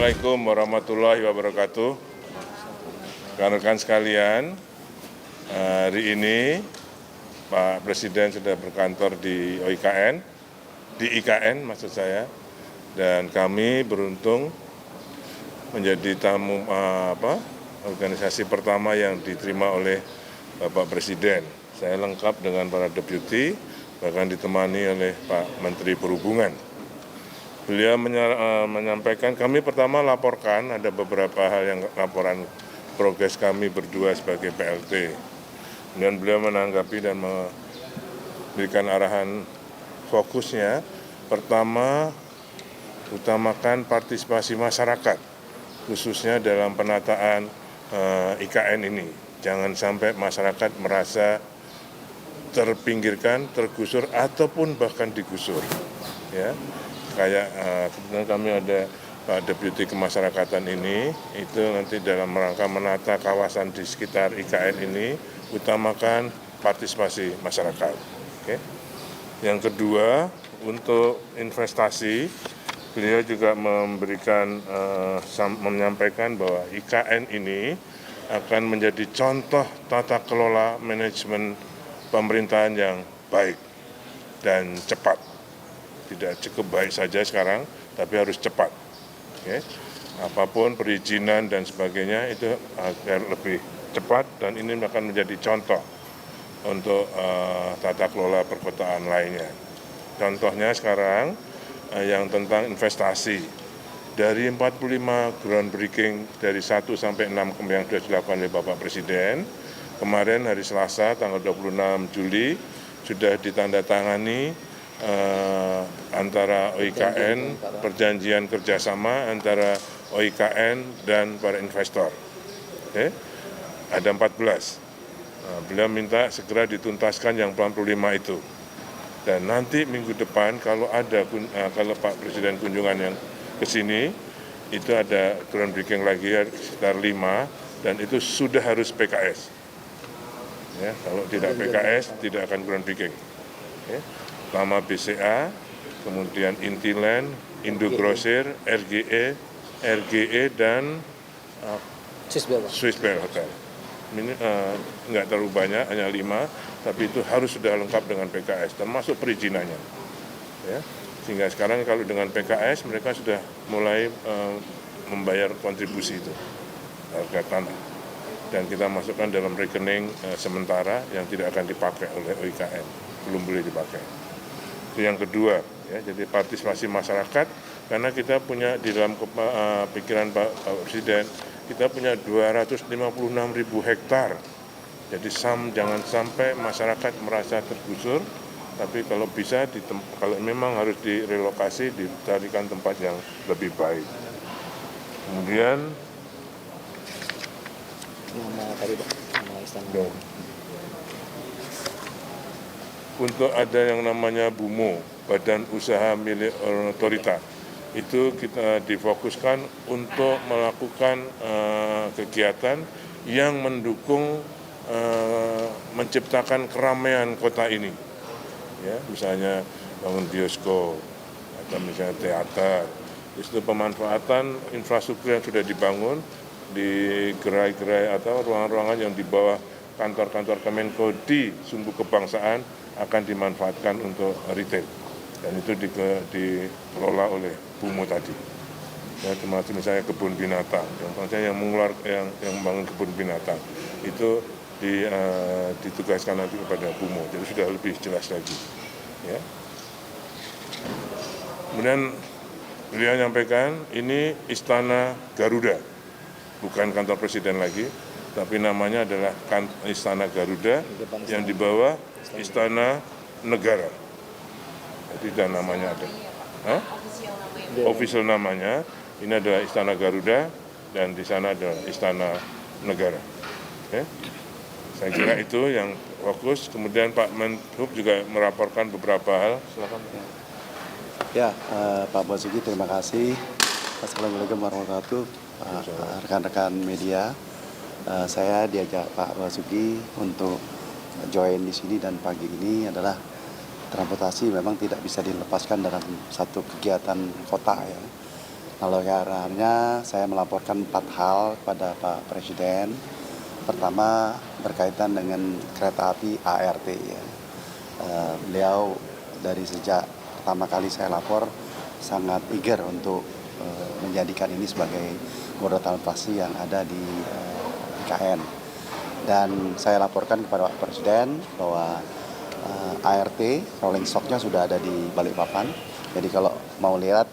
Assalamualaikum warahmatullahi wabarakatuh. Rekan-rekan sekalian, hari ini Pak Presiden sudah berkantor di IKN maksud saya, dan kami beruntung menjadi tamu organisasi pertama yang diterima oleh Bapak Presiden. Saya lengkap dengan para deputi, bahkan ditemani oleh Pak Menteri Perhubungan. Beliau menyampaikan, kami pertama laporkan ada beberapa hal yang laporan progres kami berdua sebagai PLT. Kemudian beliau menanggapi dan memberikan arahan fokusnya. Pertama, utamakan partisipasi masyarakat, khususnya dalam penataan IKN ini. Jangan sampai masyarakat merasa terpinggirkan, tergusur, ataupun bahkan digusur. Ya. Kayak kebetulan kami ada Pak Deputi Kemasyarakatan ini, itu nanti dalam rangka menata kawasan di sekitar IKN ini, utamakan partisipasi masyarakat. Oke. Yang kedua, untuk investasi, beliau juga menyampaikan bahwa IKN ini akan menjadi contoh tata kelola manajemen pemerintahan yang baik dan cepat. Tidak cukup baik saja sekarang, tapi harus cepat. Oke. Apapun perizinan dan sebagainya itu agar lebih cepat, dan ini akan menjadi contoh untuk tata kelola perkotaan lainnya. Contohnya sekarang yang tentang investasi. Dari 45 groundbreaking dari 1 sampai 6 yang sudah dilakukan oleh Bapak Presiden, kemarin hari Selasa tanggal 26 Juli sudah ditandatangani antara OIKN, perjanjian kerjasama antara OIKN dan para investor. Oke. Ada 14. Beliau minta segera dituntaskan yang 45 itu. Dan nanti minggu depan kalau Pak Presiden kunjungan yang ke sini, itu ada groundbreaking lagi sekitar 5, dan itu sudah harus PKS. Ya, kalau tidak PKS tidak akan groundbreaking. Okay. Pertama BCA, kemudian Intiland, Indogrosir, RGE dan Swissbell Hotel. Ini nggak terlalu banyak, hanya 5, tapi itu harus sudah lengkap dengan PKS, termasuk perizinannya. Ya. Sehingga sekarang kalau dengan PKS mereka sudah mulai membayar kontribusi itu, harga tanah. Dan kita masukkan dalam rekening sementara yang tidak akan dipakai oleh OIKN, belum boleh dipakai. Itu yang kedua, ya, jadi partisipasi masyarakat, karena kita punya di dalam pikiran Pak Presiden, kita punya 256.000 hektar. Jadi jangan sampai masyarakat merasa tergusur, tapi kalau bisa, kalau memang harus direlokasi, dicarikan tempat yang lebih baik. Kemudian, untuk ada yang namanya BUMO, Badan Usaha Milik Otorita, itu kita difokuskan untuk melakukan kegiatan yang mendukung menciptakan keramaian kota ini. Ya, misalnya bangun bioskop, atau misalnya teater. Itu pemanfaatan infrastruktur yang sudah dibangun di gerai-gerai atau ruangan-ruangan yang di bawah kantor-kantor Kemenko di Sumbu Kebangsaan akan dimanfaatkan untuk retail, dan itu dikelola oleh BUMO tadi. Ya, termasuk misalnya kebun binatang, yang membangun kebun binatang itu ditugaskan nanti kepada BUMO, jadi sudah lebih jelas lagi. Ya. Kemudian beliau menyampaikan ini Istana Garuda, bukan kantor presiden lagi, tapi namanya adalah Istana Garuda yang di bawah Istana Negara. Jadi dan namanya ada. Hah? Official namanya ini adalah Istana Garuda dan di sana ada Istana Negara. Oke? Saya kira itu yang fokus. Kemudian Pak Menhub juga melaporkan beberapa hal. Silakan. Ya, Pak Basuki, terima kasih. Assalamualaikum warahmatullahi wabarakatuh. Rekan-rekan media, saya diajak Pak Basuki untuk join di sini dan pagi ini adalah transportasi memang tidak bisa dilepaskan dalam satu kegiatan kota ya. Kalau caranya saya melaporkan 4 hal kepada Pak Presiden. Pertama berkaitan dengan kereta api ART ya. Beliau dari sejak pertama kali saya lapor sangat eager untuk menjadikan ini sebagai moda transportasi yang ada di IKN. Dan saya laporkan kepada Pak Presiden bahwa ART rolling stocknya sudah ada di Balikpapan. Jadi kalau mau lihat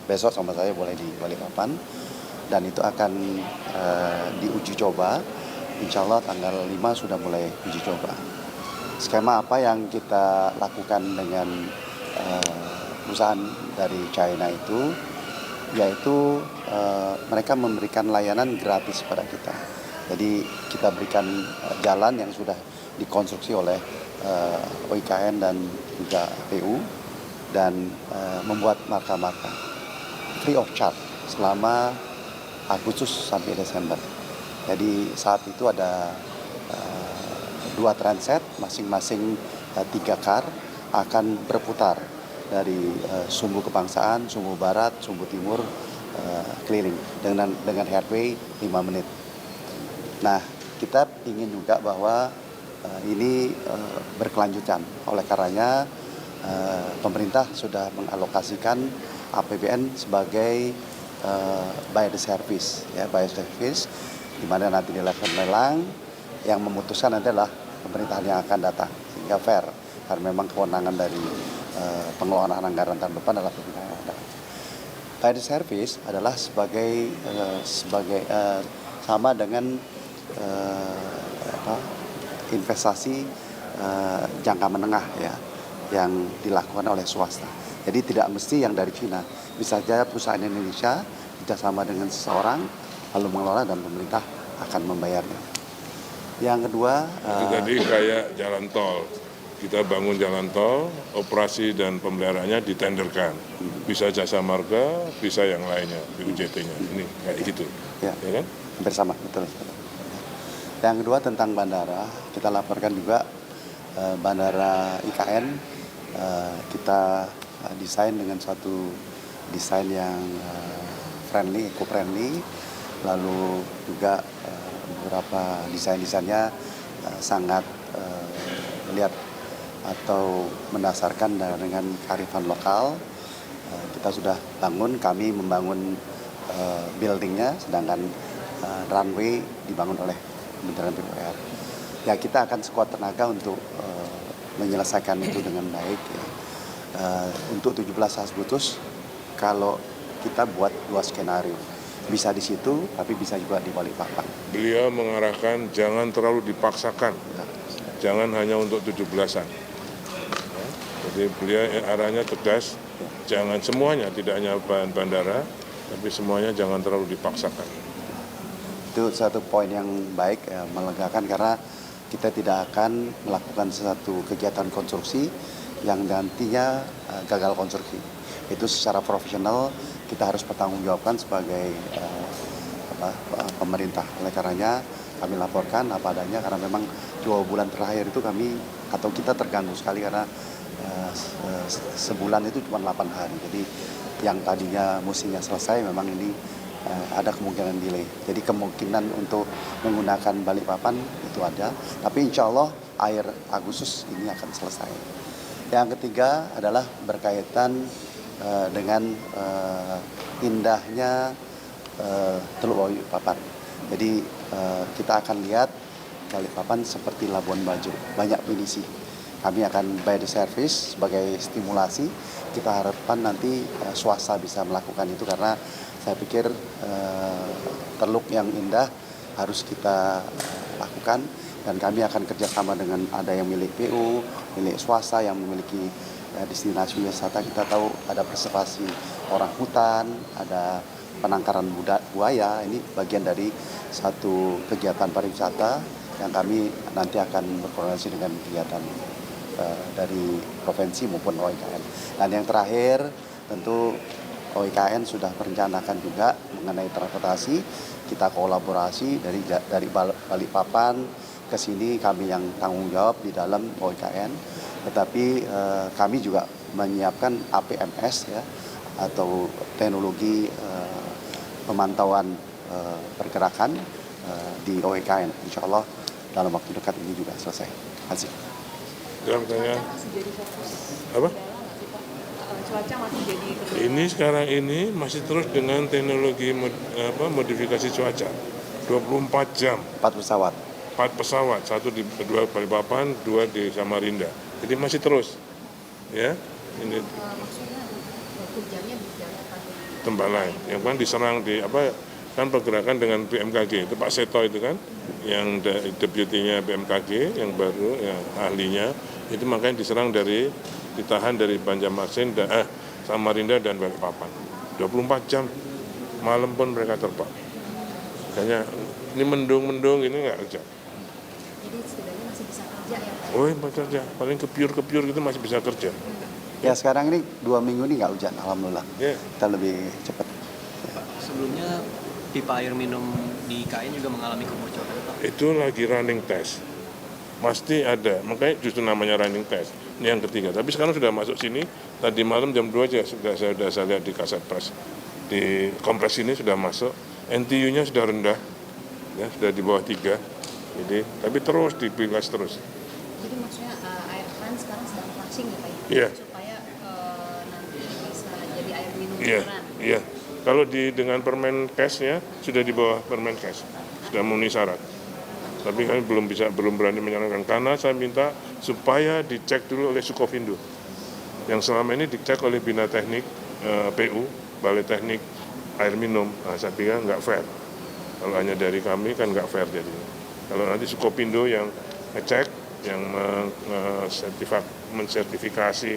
besok sama saya boleh di Balikpapan. Dan itu akan diuji coba. Insya Allah tanggal 5 sudah mulai uji coba. Skema apa yang kita lakukan dengan perusahaan dari China itu, yaitu mereka memberikan layanan gratis pada kita. Jadi kita berikan jalan yang sudah dikonstruksi oleh OIKN dan juga PU dan membuat marka-marka free of charge selama Agustus sampai Desember. Jadi saat itu ada 2 transit, masing-masing 3 kar akan berputar dari Sumbu Kebangsaan, Sumbu Barat, Sumbu Timur, keliling dengan headway 5 menit. Nah, kita ingin juga bahwa ini berkelanjutan. Oleh karenanya pemerintah sudah mengalokasikan APBN sebagai by the service, di mana nanti dilakukan lelang, yang memutuskan adalah pemerintahan yang akan datang, sehingga fair, karena memang kewenangan dari pengelolaan anggaran tahun depan adalah pemerintahan yang ada. By the service adalah sebagai sama dengan investasi jangka menengah ya, yang dilakukan oleh swasta. Jadi tidak mesti yang dari Cina, bisa saja perusahaan Indonesia kerjasama dengan seseorang lalu mengelola dan pemerintah akan membayarnya. Yang kedua, itu tadi kayak jalan tol. Kita bangun jalan tol, operasi dan pemeliharaannya ditenderkan. Bisa jasa marga, bisa yang lainnya, BUJT-nya. Ini kayak gitu. Ya kan? Hampir sama, betul. Yang kedua tentang bandara, kita laporkan juga bandara IKN kita desain dengan suatu desain yang friendly, eco-friendly, lalu juga beberapa desainnya sangat melihat atau mendasarkan dengan kearifan lokal. Kita sudah bangun, kami membangun buildingnya, sedangkan runway dibangun oleh Kementerian PUPR. Ya, kita akan sekuat tenaga untuk menyelesaikan itu dengan baik. Ya. Untuk 17 Agustus, kalau kita buat 2 skenario, bisa di situ, tapi bisa juga di Balikpapan. Beliau mengarahkan jangan terlalu dipaksakan, jangan hanya untuk 17-an. Jadi beliau arahnya tegas, jangan semuanya, tidak hanya bandara, tapi semuanya jangan terlalu dipaksakan. Itu satu poin yang baik, ya, melegakan, karena kita tidak akan melakukan sesuatu kegiatan konstruksi yang nantinya gagal konstruksi. Itu secara profesional kita harus bertanggungjawabkan sebagai pemerintah. Oleh karenanya kami laporkan apa adanya, karena memang 2 bulan terakhir itu kami atau kita terganggu sekali karena sebulan itu cuma 8 hari. Jadi yang tadinya mestinya selesai memang ini ada kemungkinan delay. Jadi kemungkinan untuk menggunakan Balikpapan itu ada, tapi insya Allah akhir Agustus ini akan selesai. Yang ketiga adalah berkaitan dengan indahnya Teluk Balikpapan. Jadi kita akan lihat Balikpapan seperti Labuan Bajo, banyak pinisi. Kami akan by the service sebagai stimulasi. Kita harapkan nanti swasta bisa melakukan itu, karena saya pikir teluk yang indah harus kita lakukan, dan kami akan kerjasama dengan ada yang milik PU, milik swasta yang memiliki destinasi wisata. Kita tahu ada preservasi orang hutan, ada penangkaran buaya. Ini bagian dari satu kegiatan pariwisata yang kami nanti akan berkoordinasi dengan kegiatan dari provinsi maupun OIKN. Dan yang terakhir tentu OIKN sudah merencanakan juga mengenai transportasi. Kita kolaborasi dari Balikpapan ke sini, kami yang tanggung jawab di dalam OIKN. Tetapi kami juga menyiapkan APMS ya, atau teknologi pemantauan pergerakan di OIKN. Insya Allah dalam waktu dekat ini juga selesai. Hasil. Cuaca masih jadi fokus. Apa? Cuaca masih jadi Ini sekarang ini masih terus dengan teknologi modifikasi cuaca. 24 jam, 4 pesawat. 4 pesawat, 1 di Balikpapan, 2 di Samarinda. Jadi masih terus. Ya. Ini maksudnya hujannya di daerah tempat lain. Yang kan diserang di kan pergerakan dengan BMKG. Itu Pak Seto itu kan yang deputinya BMKG yang baru yang ahlinya itu makanya ditahan dari Banjarmasin dan Samarinda dan Balikpapan. 24 jam malam pun mereka terbang. Makanya ini mendung ini nggak kerja. jadi setidaknya masih bisa kerja ya Pak. Oh, kerja. Paling kepiur gitu masih bisa kerja. Ya sekarang ini 2 minggu ini nggak hujan, alhamdulillah. Ya. Kita lebih cepat. Pak, sebelumnya pipa air minum di IKN juga mengalami kebocoran, Pak. Itu lagi running test. Pasti ada, makanya justru namanya running test. Ini yang ketiga, tapi sekarang sudah masuk sini. Tadi malam jam 2 aja saya lihat di Kaset Press. Di kompres ini sudah masuk, NTU-nya sudah rendah, ya sudah di bawah 3. Jadi, tapi terus dipilas terus. Jadi maksudnya air keran sekarang sedang flushing ya Pak ya? Iya. Supaya nanti bisa jadi air minum Iya, beneran. iya. Kalau dengan Permenkesnya sudah di bawah Permenkes, sudah memenuhi syarat. Tapi kami belum berani menyarankan karena saya minta supaya dicek dulu oleh Sukovindo. Yang selama ini dicek oleh Bina Teknik PU, Balai Teknik Air Minum. Nah, saya pikir nggak fair. Kalau hanya dari kami kan nggak fair jadinya. Kalau nanti Sukovindo yang ngecek, yang mensertifikasi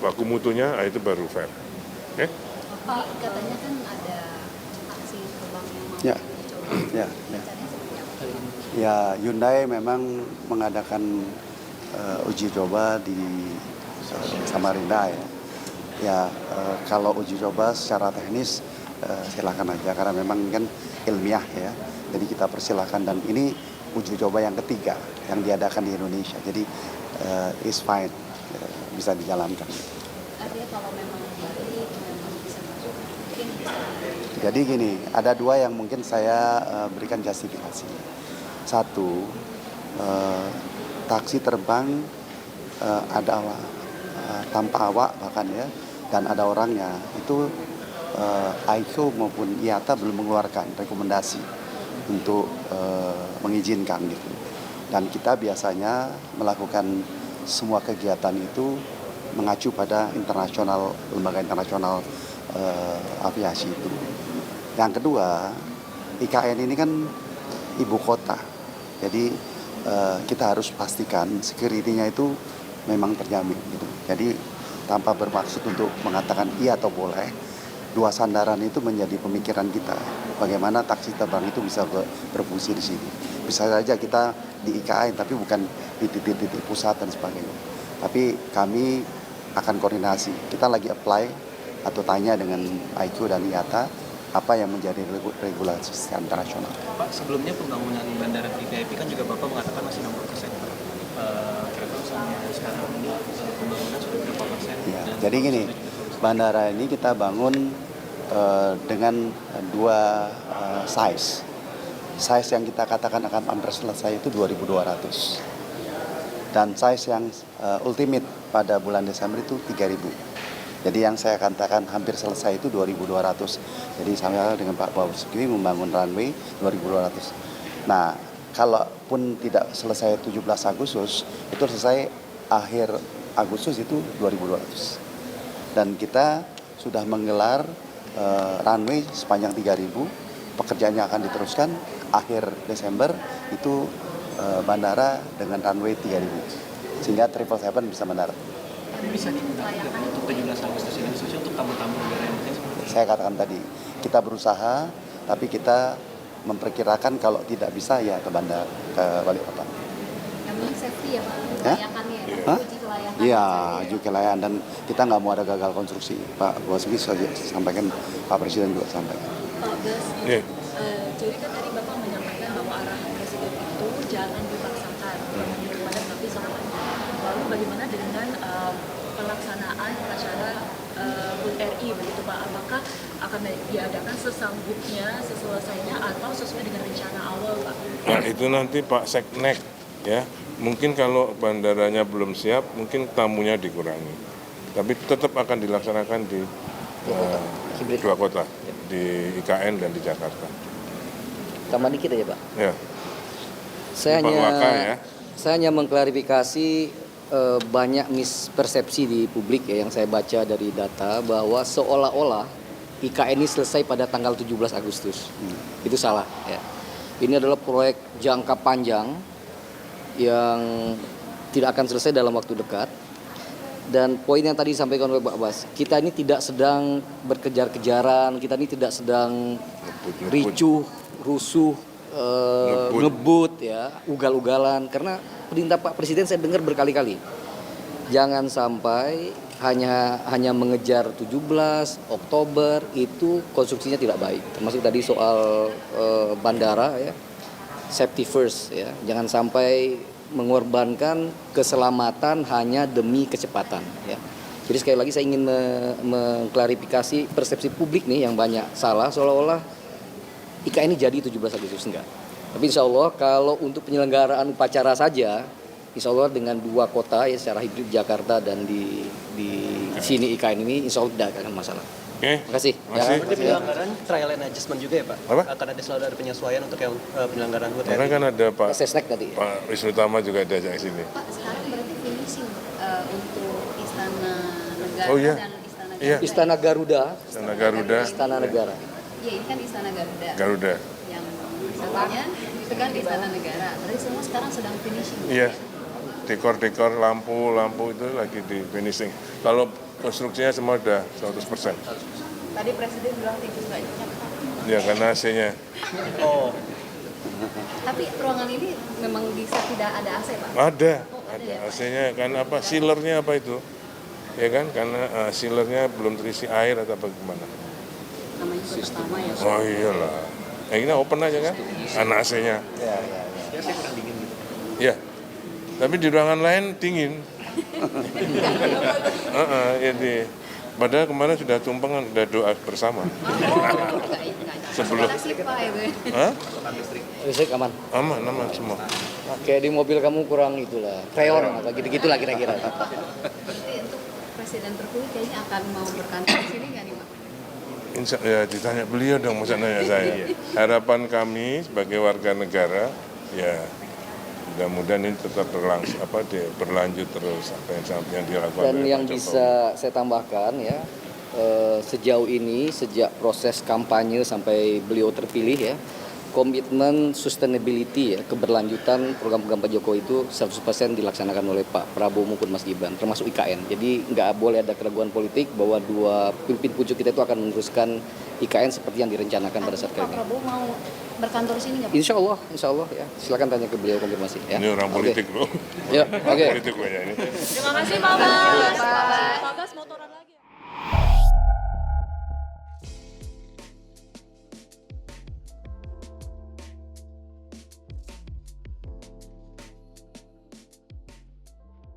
baku mutunya, itu baru fair. Oke? Pak, katanya kan ada aksi terbang yang mau Ya. dicoba. Ya, ya. Rencananya seperti apa? Ya, Hyundai memang mengadakan uji coba di Samarinda ya. Ya, kalau uji coba secara teknis silakan aja karena memang kan ilmiah ya. Jadi kita persilahkan, dan ini uji coba yang ketiga yang diadakan di Indonesia. Jadi is fine, bisa dijalankan. Artinya kalau memang Bali memang bisa masuk, mungkin bisa. Jadi gini, ada 2 yang mungkin saya berikan justifikasi. 1, taksi terbang ada tanpa awak bahkan ya, dan ada orangnya. Itu ICAO maupun IATA belum mengeluarkan rekomendasi untuk mengizinkan gitu. Dan kita biasanya melakukan semua kegiatan itu mengacu pada lembaga internasional aviasi itu. Yang kedua, IKN ini kan ibu kota, jadi kita harus pastikan security-nya itu memang terjamin gitu. Jadi tanpa bermaksud untuk mengatakan iya atau boleh, 2 sandaran itu menjadi pemikiran kita. Bagaimana taksi terbang itu bisa berfungsi di sini. Bisa saja kita di IKN, tapi bukan di titik-titik pusat dan sebagainya. Tapi kami akan koordinasi. Kita lagi apply atau tanya dengan IQ dan IATA apa yang menjadi regulasi secara internasional. Pak, sebelumnya pembangunan bandara VIP kan juga Bapak mengatakan masih 60%. Kira-kira sama sekarang ini pembangunan sudah berapa persen? Ya, jadi gini, bandara ini kita bangun dengan 2 size. Size yang kita katakan akan hampir selesai itu 2.200. Dan size yang ultimate pada bulan Desember itu 3.000. Jadi yang saya katakan hampir selesai itu 2.200. Jadi sama dengan Pak Basuki membangun runway 2.200. Nah, kalaupun tidak selesai 17 Agustus, itu selesai akhir Agustus itu 2.200. Dan kita sudah menggelar runway sepanjang 3.000. Pekerjaannya akan diteruskan akhir Desember itu bandara dengan runway 3000 sehingga 777 bisa mendarat. Tapi bisa digunakan untuk 17 Agustus ini khususnya untuk tamu-tamu negara yang penting seperti itu. Saya katakan tadi, kita berusaha, tapi kita memperkirakan kalau tidak bisa ya ke bandara, ke Balikpapan. Yang penting safety ya Pak, Hah? kelayakannya ya, Hah? uji kelayakan. Iya, uji kelayakan dan kita nggak mau ada gagal konstruksi. Pak Basuki sudah sampaikan, Pak Presiden juga sampaikan. Pak Gus, Iya. jadi kan tadi Bapak menyampaikan bahwa arahan Presiden itu jangan dipaksakan kepada tapi selamanya. Lalu bagaimana dengan pelaksanaan upacara HUT RI begitu Pak? Apakah akan diadakan sesanggupnya, seselesainya atau sesuai dengan rencana awal Pak? Nah itu nanti Pak Seknek ya. Mungkin kalau bandaranya belum siap, mungkin tamunya dikurangi. Tapi tetap akan dilaksanakan di dua kota, di IKN dan di Jakarta. Tambah dikit aja Pak. Ya. Saya Pak Waka, ya. saya hanya mengklarifikasi banyak mispersepsi di publik ya yang saya baca dari data bahwa seolah-olah IKN ini selesai pada tanggal 17 Agustus. Itu salah ya. Ini adalah proyek jangka panjang yang tidak akan selesai dalam waktu dekat. Dan poin yang tadi disampaikan oleh Pak Bas, kita ini tidak sedang berkejar-kejaran, kita ini tidak sedang ricuh, rusuh, ngebut ya, ugal-ugalan. Karena perintah Pak Presiden saya dengar berkali-kali, jangan sampai hanya mengejar 17 Oktober, itu konstruksinya tidak baik. Termasuk tadi soal bandara ya, safety first ya, jangan sampai mengorbankan keselamatan hanya demi kecepatan ya. Jadi sekali lagi saya ingin mengklarifikasi persepsi publik nih yang banyak salah, seolah-olah IKN ini jadi 17 Agustus, enggak. Tapi insya Allah kalau untuk penyelenggaraan upacara saja, insya Allah dengan dua kota ya secara hibrid Jakarta dan di sini IKN ini insya Allah tidak akan masalah. Oke. Terima kasih. Masih. Berarti penyelenggaraan trial and adjustment juga ya Pak? Apa? Akan ada selalu ada penyesuaian untuk yang penyelenggaraan HUT Karena RI. kan ada Pak Sesnek tadi. Pak Wisnu Tama juga diajak ke sini. Pak, sekarang berarti finishing untuk Istana Negara Oh, iya. dan Istana Iya. Garuda. Istana Garuda, Istana Garuda, Istana Negara. Iya, ini kan Istana Garuda. Garuda. Yang satunya itu kan Istana Negara. Berarti semua sekarang sedang finishing. Iya. Dekor-dekor, lampu itu lagi di finishing. Kalau konstruksinya semua udah 100%. Tadi Presiden bilang tidur nggak nyenyak Pak. Ya karena AC-nya. Oh, Tapi ruangan ini memang bisa tidak ada AC Pak? Ada ya, Pak? AC-nya kan apa? Sealernya apa itu? Ya kan karena sealernya belum terisi air atau bagaimana? Namanya juga pertama ya. Oh iyalah. Yang ini open aja kan? Karena AC-nya. Ya. ya saya kurang dingin gitu. Ya. Tapi di ruangan lain dingin. Padahal kemarin sudah tumpengan, sudah doa bersama. Enggak. Sebelum. Kasih Pak itu. Hah? Listrik aman. Aman semua. Oke, di mobil kamu kurang itulah, freon atau gitu-gitulah kira-kira. Berarti untuk Presiden terpilih kayaknya akan mau berkantor di sini nggak nih Pak? Ya ditanya beliau dong, masa nanya saya. Harapan kami sebagai warga negara, ya mudah-mudahan ini tetap berlanjut terus apa yang dilakukan Dan oleh yang Pak Jokowi. bisa saya tambahkan ya, sejauh ini sejak proses kampanye sampai beliau terpilih ya, komitmen sustainability ya, keberlanjutan program-program Pak Jokowi itu 100% dilaksanakan oleh Pak Prabowo maupun Mas Gibran, termasuk IKN. Jadi nggak boleh ada keraguan politik bahwa dua pimpin pucuk kita itu akan meneruskan IKN seperti yang direncanakan pada saat Pak ini. Prabowo mau berkantor di sini nggak Pak? Insya Allah ya. Silakan tanya ke beliau konfirmasi ya. Ini orang Oke. politik loh. Ya, oke. Politik loh ya ini. Terima kasih Pak Bas.